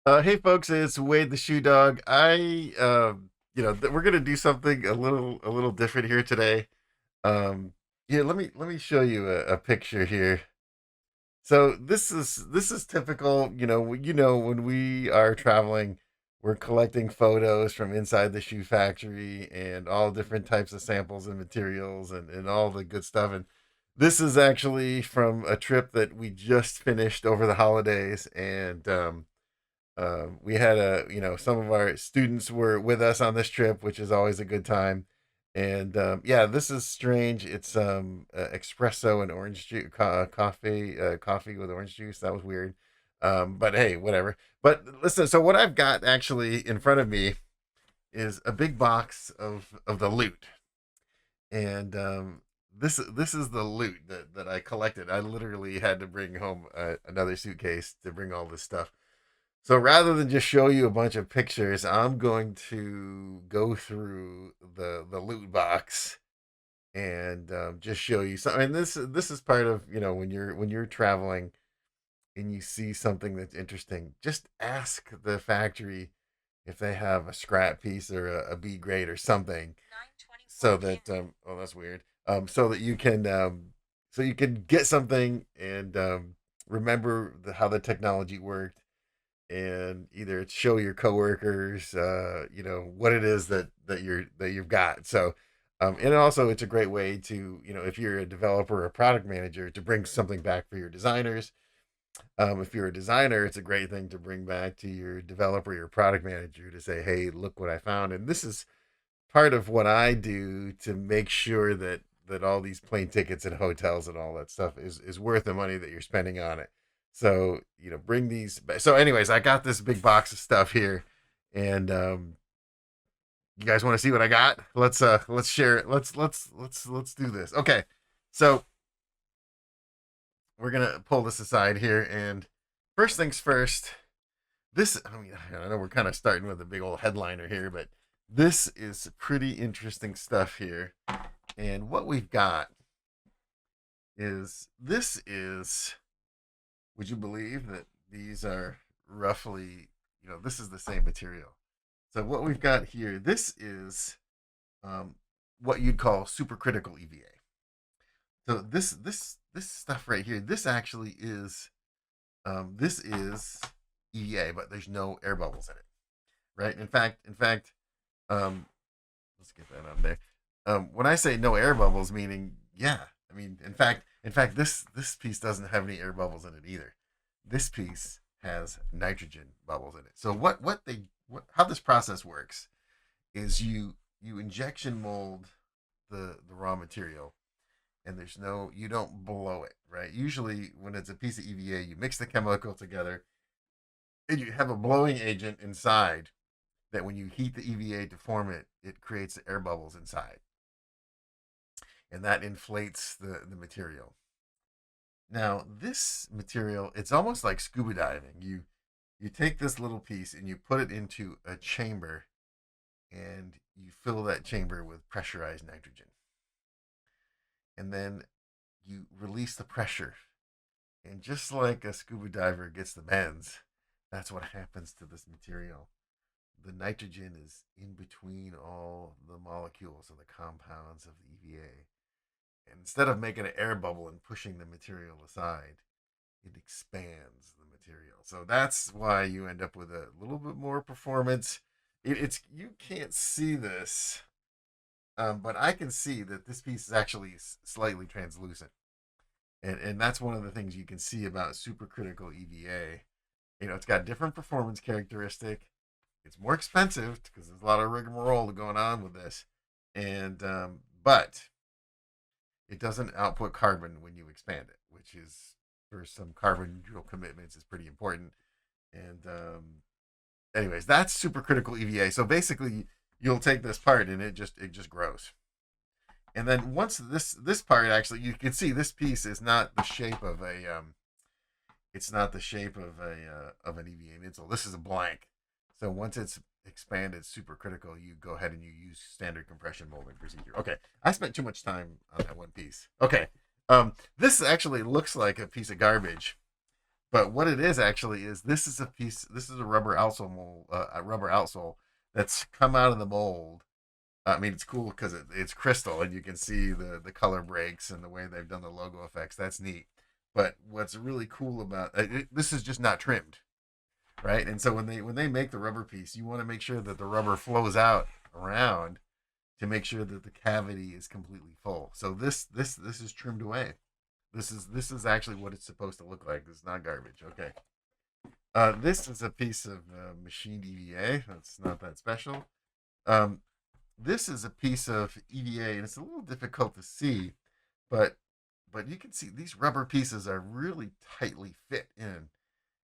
Hey folks, it's Wade the Shoe Dog. We're gonna do something a little different here today. Um, yeah, let me show you a picture here. So this is typical. When we are traveling, we're collecting photos from inside the shoe factory and all different types of samples and materials and all the good stuff. And this is actually from a trip that we just finished over the holidays, and we had some of our students were with us on this trip, which is always a good time. And yeah, this is strange. It's espresso and orange juice, coffee with orange juice. That was weird. But hey, whatever. But listen, so what I've got actually in front of me is a big box of the loot, and this is the loot that I collected. I literally had to bring home another suitcase to bring all this stuff. So rather than just show you a bunch of pictures, I'm going to go through the loot box and just show you something. And this is part of when you're traveling and you see something that's interesting, just ask the factory if they have a scrap piece or a B grade or something, so that oh, that's weird. So that you can get something and remember how the technology worked, and either show your coworkers, what it is that you've got. So, and also it's a great way to, if you're a developer or a product manager, to bring something back for your designers. If you're a designer, it's a great thing to bring back to your developer, your product manager, to say, "Hey, look what I found." And this is part of what I do to make sure that all these plane tickets and hotels and all that stuff is worth the money that you're spending on it. So, bring these. So, anyways, I got this big box of stuff here, and you guys want to see what I got? Let's share it. Let's do this. Okay, so we're gonna pull this aside here, and first things first. I know we're kind of starting with a big old headliner here, but this is pretty interesting stuff here. And what we've got is this is, would you believe that these are roughly, this is the same material. So what we've got here, this is um, what you'd call supercritical EVA. So this stuff right here, this is EVA, but there's no air bubbles in it, right? In fact, um, let's get that on there. When I say no air bubbles, meaning, yeah, I mean, in fact, this piece doesn't have any air bubbles in it either. This piece has nitrogen bubbles in it. So how this process works is you injection mold the raw material, and you don't blow it, right? Usually when it's a piece of EVA, you mix the chemical together and you have a blowing agent inside that when you heat the EVA to form it, it creates air bubbles inside, and that inflates the material. Now, this material, it's almost like scuba diving. You take this little piece and you put it into a chamber, and you fill that chamber with pressurized nitrogen. And then you release the pressure. And just like a scuba diver gets the bends, that's what happens to this material. The nitrogen is in between all the molecules of the compounds of the EVA. And instead of making an air bubble and pushing the material aside, it expands the material. So that's why you end up with a little bit more performance. It's you can't see this, but I can see that this piece is actually slightly translucent, and that's one of the things you can see about supercritical EVA. It's got different performance characteristic. It's more expensive because there's a lot of rigmarole going on with this, and but it doesn't output carbon when you expand it, which is, for some carbon neutral commitments, is pretty important. And anyways, that's supercritical EVA. So basically, you'll take this part and it just grows. And then once this part, actually, you can see this piece is not the shape of a it's not the shape of an EVA midsole. This is a blank. So once it's expanded supercritical, you go ahead and you use standard compression molding procedure. Okay, I spent too much time on that one piece. Okay, this actually looks like a piece of garbage, But what it is actually is this is a piece. This is a rubber outsole mold, a rubber outsole that's come out of the mold. I mean, it's cool because it's crystal, and you can see the color breaks and the way they've done the logo effects. That's neat. But what's really cool about this is just not trimmed, right? And so when they make the rubber piece, you want to make sure that the rubber flows out around to make sure that the cavity is completely full. So this is trimmed away. This is actually what it's supposed to look like. It's not garbage. Okay. This is a piece of machined EVA. That's not that special. Um, this is a piece of EVA, and it's a little difficult to see, but you can see these rubber pieces are really tightly fit in.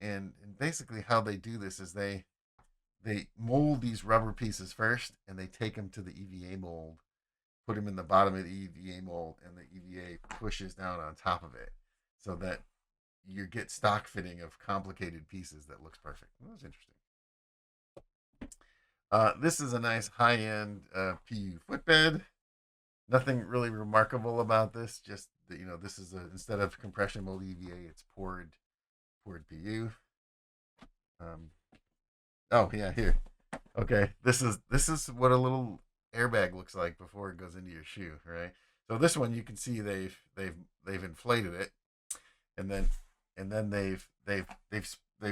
And basically how they do this is they mold these rubber pieces first, and they take them to the EVA mold, put them in the bottom of the EVA mold, and the EVA pushes down on top of it, so that you get stock fitting of complicated pieces that looks perfect. That was interesting. This is a nice high-end PU footbed. Nothing really remarkable about this. Just that, this is instead of compression mold EVA, it's poured PU. Oh yeah, here. Okay, this is what a little airbag looks like before it goes into your shoe, right? So this one you can see they've inflated it, and then they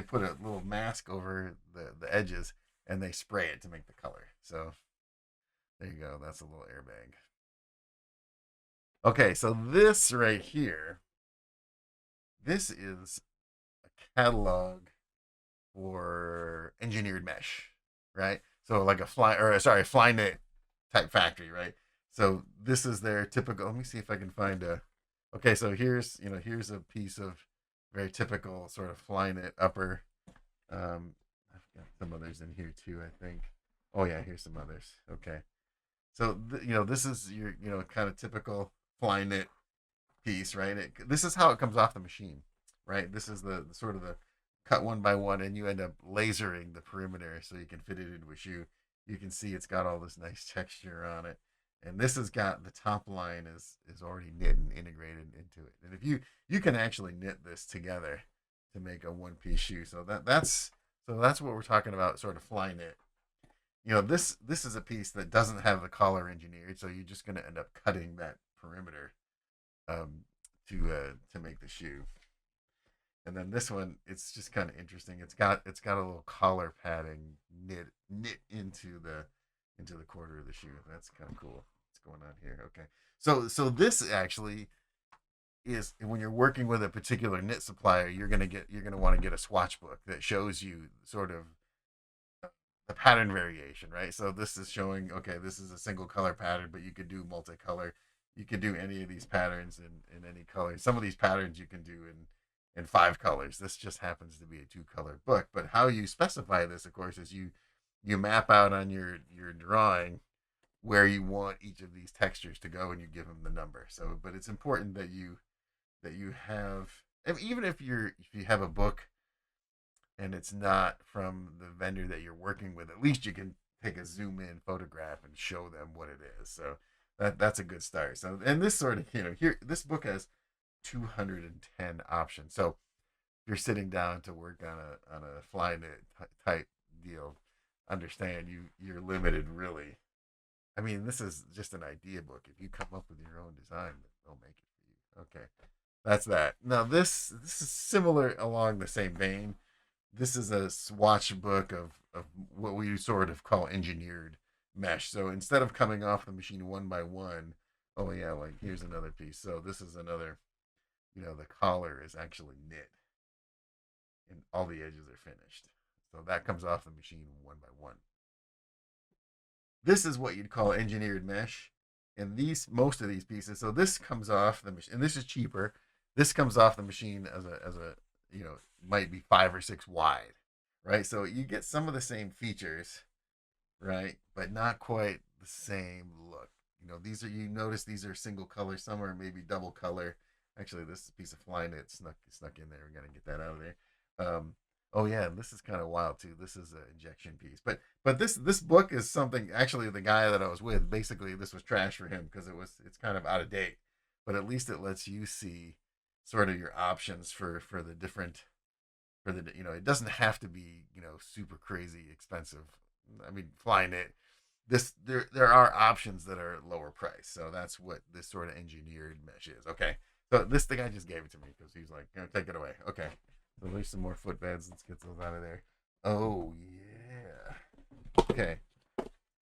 put a little mask over the edges, and they spray it to make the color. So there you go. That's a little airbag. Okay, so this right here, this is a catalog for engineered mesh, right? So like fly knit type factory, right? So this is their typical. Let me see if I can find a. Okay, so here's a piece of very typical sort of fly knit upper. I've got some others in here too, I think. Oh yeah, here's some others. Okay, so this is your kind of typical fly knit piece, right? This is how it comes off the machine, right? This is the sort of the cut one by one, and you end up lasering the perimeter so you can fit it into a shoe. You can see it's got all this nice texture on it, and this has got the top line is already knit and integrated into it. And if you can actually knit this together to make a one piece shoe, so that's what we're talking about, sort of fly knit. This is a piece that doesn't have the collar engineered, so you're just going to end up cutting that perimeter um, to make the shoe. And then this one, it's just kind of interesting. It's got a little collar padding knit into the quarter of the shoe. That's kind of cool. What's going on here? Okay, so this actually is, when you're working with a particular knit supplier, you're gonna want to get a swatch book that shows you sort of the pattern variation, right? So this is showing, okay, this is a single color pattern, but you could do multicolor. You could do any of these patterns in any color. Some of these patterns you can do in 5 colors. This just happens to be a 2-color book. But how you specify this, of course, is you map out on your drawing where you want each of these textures to go, and you give them the number. So, but it's important that you have, even if you have a book and it's not from the vendor that you're working with, at least you can take a zoom in photograph and show them what it is. So that's a good start. So, and this sort of, here, this book has 210 options. So if you're sitting down to work on a fly knit type deal, understand you're limited, really. I mean, this is just an idea book. If you come up with your own design, they'll make it for you. Okay, that's that. Now this is similar along the same vein. This is a swatch book of what we sort of call engineered mesh. So instead of coming off the machine one by one, oh yeah, like here's another piece. So this is another, the collar is actually knit and all the edges are finished. So that comes off the machine one by one. This is what you'd call engineered mesh. And most of these pieces, so this comes off the machine, and this is cheaper. This comes off the machine as a might be 5 or 6 wide, right? So you get some of the same features, right, but not quite the same look. You notice these are single color. Some are maybe double color. Actually, this piece of fly knit snuck in there. We got to get that out of there. Oh yeah, and this is kind of wild too. This is an injection piece, but this book is something. Actually, the guy that I was with, basically, this was trash for him because it's kind of out of date. But at least it lets you see sort of your options for the different for the, it doesn't have to be, super crazy expensive. I mean, flying it, there are options that are lower price. So that's what this sort of engineered mesh is. Okay. So this, the guy just gave it to me because he's like, take it away. Okay. So there's some more footbeds. Let's get those out of there. Oh yeah. Okay.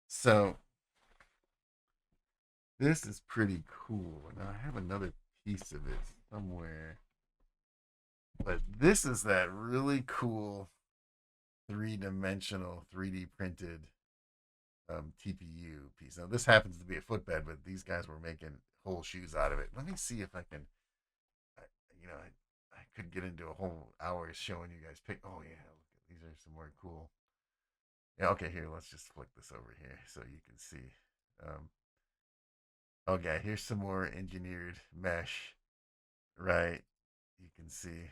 So this is pretty cool. Now I have another piece of it somewhere. But this is that really cool three-dimensional, 3D printed TPU piece. Now this happens to be a footbed, but these guys were making whole shoes out of it. Let me see if I can, I, I could get into a whole hour showing you guys pick. Oh yeah, look at these are some more cool. Yeah, okay, here, let's just flick this over here so you can see. Okay, here's some more engineered mesh, right? You can see.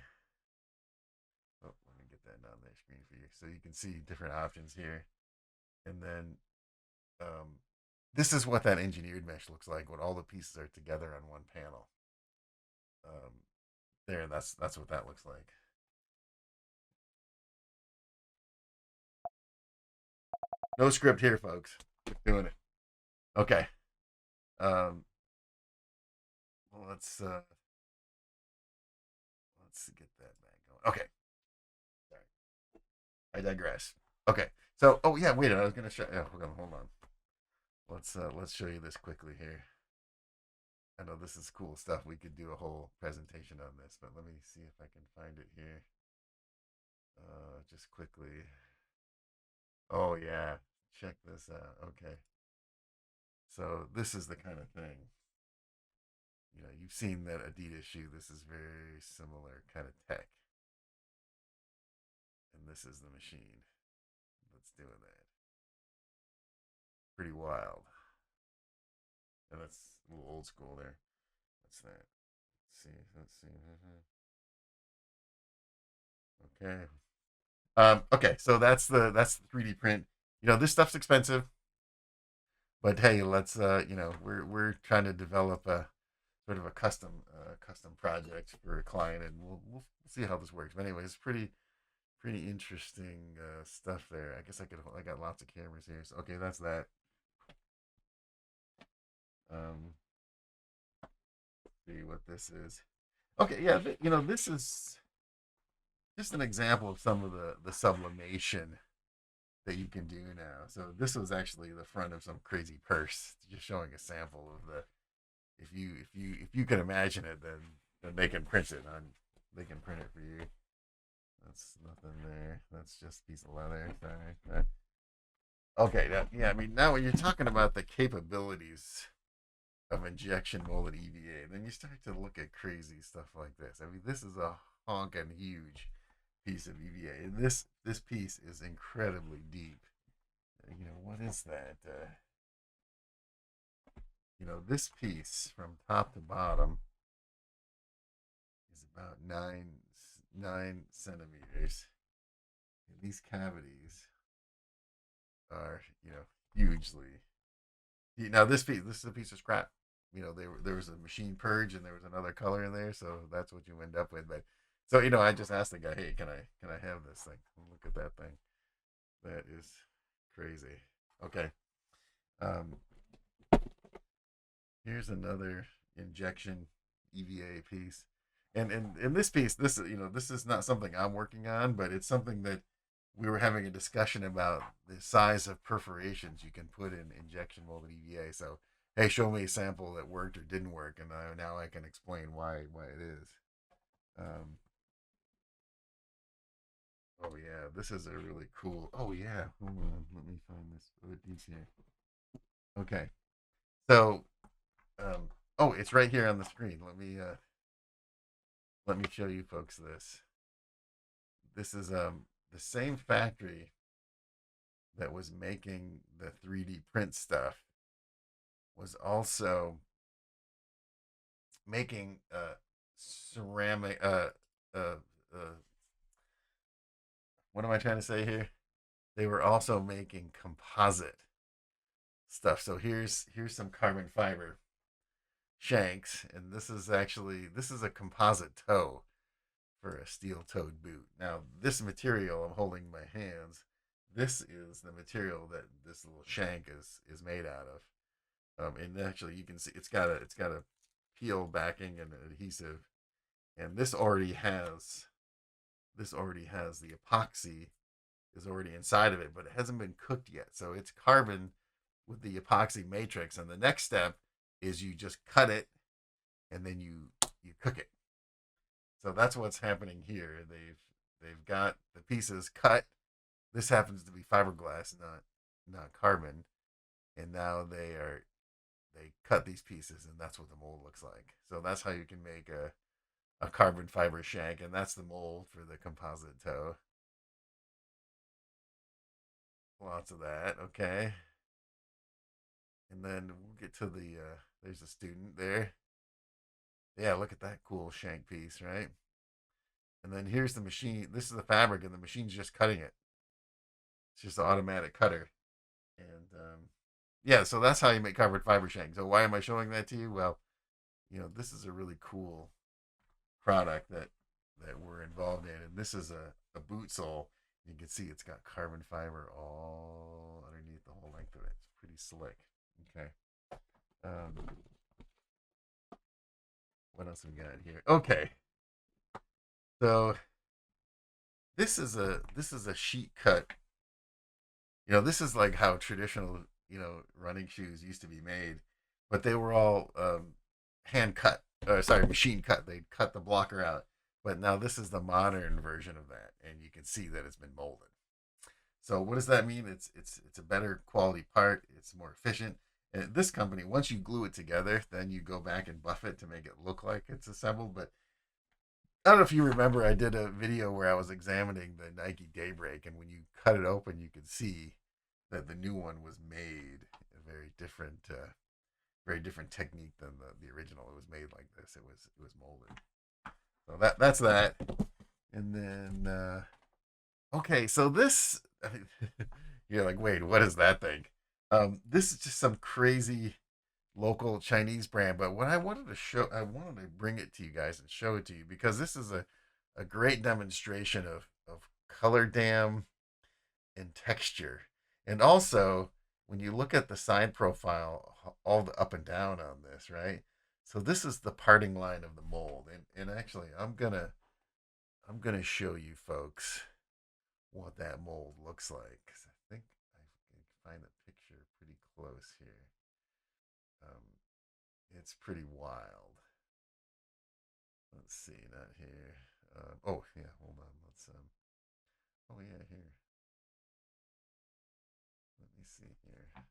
Oh, let me get that down there screen for you. So you can see different options here. And then um, this is what that engineered mesh looks like when all the pieces are together on one panel. Um, there, that's what that looks like. No script here, folks. We're doing it. Okay. Um, well, let's get that back going. Okay. Sorry. I digress. Okay. So, oh yeah, wait. I was gonna show. Yeah, hold on. Let's show you this quickly here. I know this is cool stuff. We could do a whole presentation on this, but let me see if I can find it here. Just quickly. Oh yeah, check this out. Okay, so this is the kind of thing. You've seen that Adidas shoe. This is very similar kind of tech, and this is the machine that's doing that. Pretty wild. And that's a little old school there. What's that? Let's see. Let's see. Okay. Okay, so that's the 3D print. This stuff's expensive, but hey, let's we're trying to develop a sort of a custom project for a client, and we'll see how this works. But anyway, it's pretty interesting stuff there. I guess I got lots of cameras here. So okay, that's that. Um, see what this is. Okay, yeah, this is just an example of some of the sublimation that you can do now. So this was actually the front of some crazy purse, just showing a sample of the. If you can imagine it, then they can print it on. They can print it for you. That's nothing there. That's just a piece of leather. Sorry. Okay. Yeah. I mean, now when you're talking about the capabilities of injection molded EVA, then you start to look at crazy stuff like this. I mean, this is a honking huge piece of EVA, and this piece is incredibly deep. What is that? This piece from top to bottom is about 9 centimeters. And these cavities are, hugely. Now this is a piece of scrap. There was a machine purge and there was another color in there, so that's what you end up with. But so I just asked the guy, hey, can I have this thing? Look at that thing. That is crazy. Okay. Um, Here's another injection EVA piece. And in this piece, this is not something I'm working on, but it's something that we were having a discussion about the size of perforations you can put in injection molded EVA. So, hey, show me a sample that worked or didn't work, and now I can explain why it is. Um, oh yeah, this is a really cool. Oh yeah, hold on, let me find this other piece here. Okay, so oh, it's right here on the screen. Let me show you folks this. This is the same factory that was making the 3D print stuff was also making ceramic uh what am I trying to say here? They were also making composite stuff. So here's some carbon fiber shanks, and this is a composite toe for a steel-toed boot. Now, this material I'm holding in my hands, this is the material that this little shank is made out of. And actually, you can see it's got a peel backing and an adhesive, and this already has the epoxy is already inside of it, but it hasn't been cooked yet. So it's carbon with the epoxy matrix, and the next step is you just cut it and then you cook it. So that's what's happening here. They've got the pieces cut. This happens to be fiberglass, not carbon, and now they cut these pieces, and that's what the mold looks like. So that's how you can make a carbon fiber shank, and that's the mold for the composite toe. Lots of that, okay. And then we'll get to there's a student there. Yeah, look at that cool shank piece, right? And then here's the machine. This is the fabric, and the machine's just cutting it. It's just an automatic cutter. And yeah, so that's how you make carbon fiber shank. So why am I showing that to you? Well, this is a really cool product that we're involved in, and this is a boot sole. You can see it's got carbon fiber all underneath the whole length of it. It's pretty slick. Okay. Um, what else we got here? Okay, so this is a sheet cut. This is like how traditional running shoes used to be made, but they were all hand cut. Sorry, machine cut. They cut the blocker out, but now this is the modern version of that, and you can see that it's been molded. So what does that mean? It's a better quality part. It's more efficient. And this company, once you glue it together, then you go back and buff it to make it look like it's assembled. But I don't know if you remember, I did a video where I was examining the Nike Daybreak, and when you cut it open, you could see that the new one was made a very different technique than the original. It was made like this. It was molded. So that's that. And then okay, so this you're like, wait, what is that thing? This is just some crazy local Chinese brand, but what I wanted to bring it to you guys and show it to you because this is a great demonstration of color dam and texture. And also, when you look at the side profile, all the up and down on this, right? So this is the parting line of the mold. And actually, I'm gonna show you folks what that mold looks like. 'Cause I think I can find a picture pretty close here. Um, it's pretty wild. Let's see, not here. Oh yeah, hold on. Oh yeah, here. Let me see here. I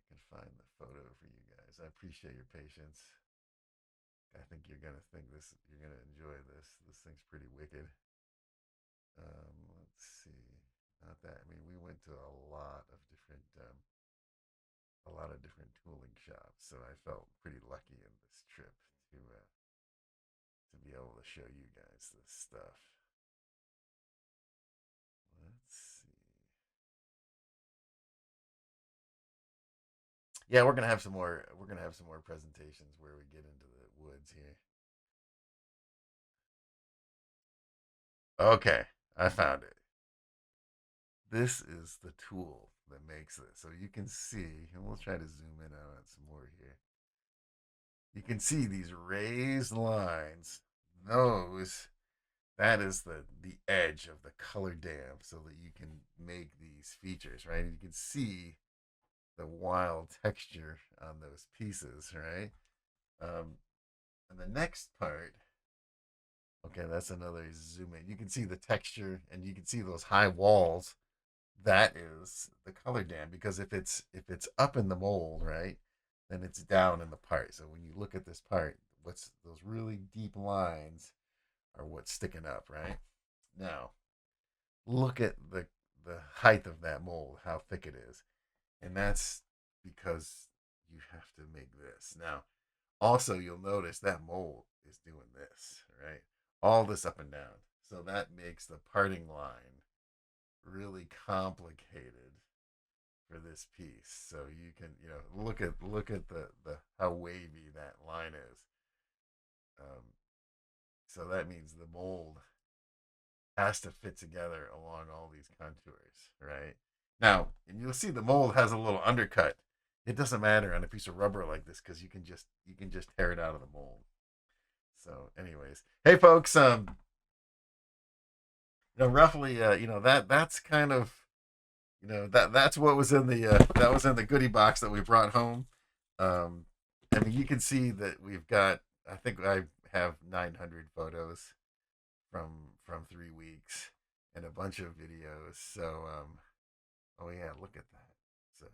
can find the photo for you guys. I appreciate your patience. I think you're gonna enjoy this. This thing's pretty wicked. Let's see. Not that. I mean, we went to a lot of different tooling shops, so I felt pretty lucky in this trip to be able to show you guys this stuff. Let's see. Yeah, we're gonna have some more. We're gonna have some more presentations where we get into the woods here. Okay, I found it. This is the tool that makes this. So you can see, and we'll try to zoom in on it some more here. You can see these raised lines. Those that is the edge of the color dam so that you can make these features, right? And you can see the wild texture on those pieces, right? Um, and the next part, okay, that's another zoom in. You can see the texture and you can see those high walls. That is the color dam because if it's up in the mold, right, then it's down in the part. So when you look at this part, what's those really deep lines are what's sticking up, right? Now, look at the height of that mold, how thick it is. And that's because you have to make this. Now, also you'll notice that mold is doing this, right? All this up and down. So that makes the parting line really complicated for this piece. So you can, look at the how wavy that line is. Um, So that means the mold has to fit together along all these contours, right? Now, and you'll see the mold has a little undercut. It doesn't matter on a piece of rubber like this because you can just tear it out of the mold. So, anyways, hey folks, roughly, that's kind of, that's what was in the that was in the goodie box that we brought home. Um, I mean, you can see that we've got. I think I have 900 photos from 3 weeks and a bunch of videos. So, oh yeah, look at that. So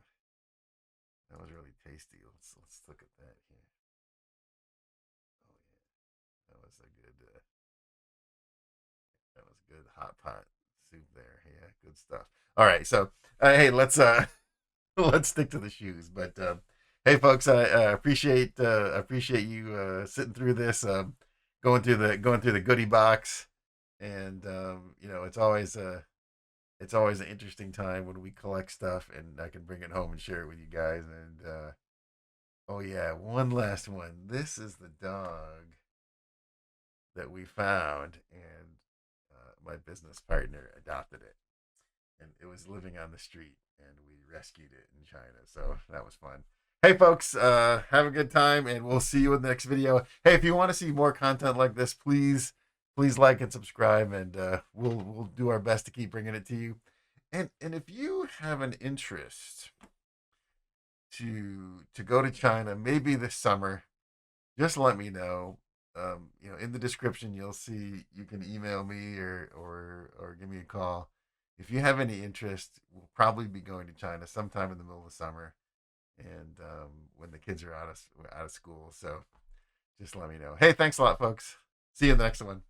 that was really tasty. Let's look at that here. Oh yeah, that was a good. That was good hot pot soup there. Yeah, good stuff. All right, so hey, let's let's stick to the shoes. But hey, folks, I appreciate you sitting through this, going through the goodie box, and it's always an interesting time when we collect stuff, and I can bring it home and share it with you guys. And oh yeah, one last one. This is the dog that we found, and my business partner adopted it, and it was living on the street, and we rescued it in China. So that was fun. Hey folks, have a good time, and we'll see you in the next video. Hey, if you want to see more content like this, please like and subscribe, and we'll do our best to keep bringing it to you. And if you have an interest to go to China, maybe this summer, just let me know. In the description, you'll see you can email me or give me a call. If you have any interest, we'll probably be going to China sometime in the middle of summer, and when the kids are out of school. So just let me know. Hey, thanks a lot, folks. See you in the next one.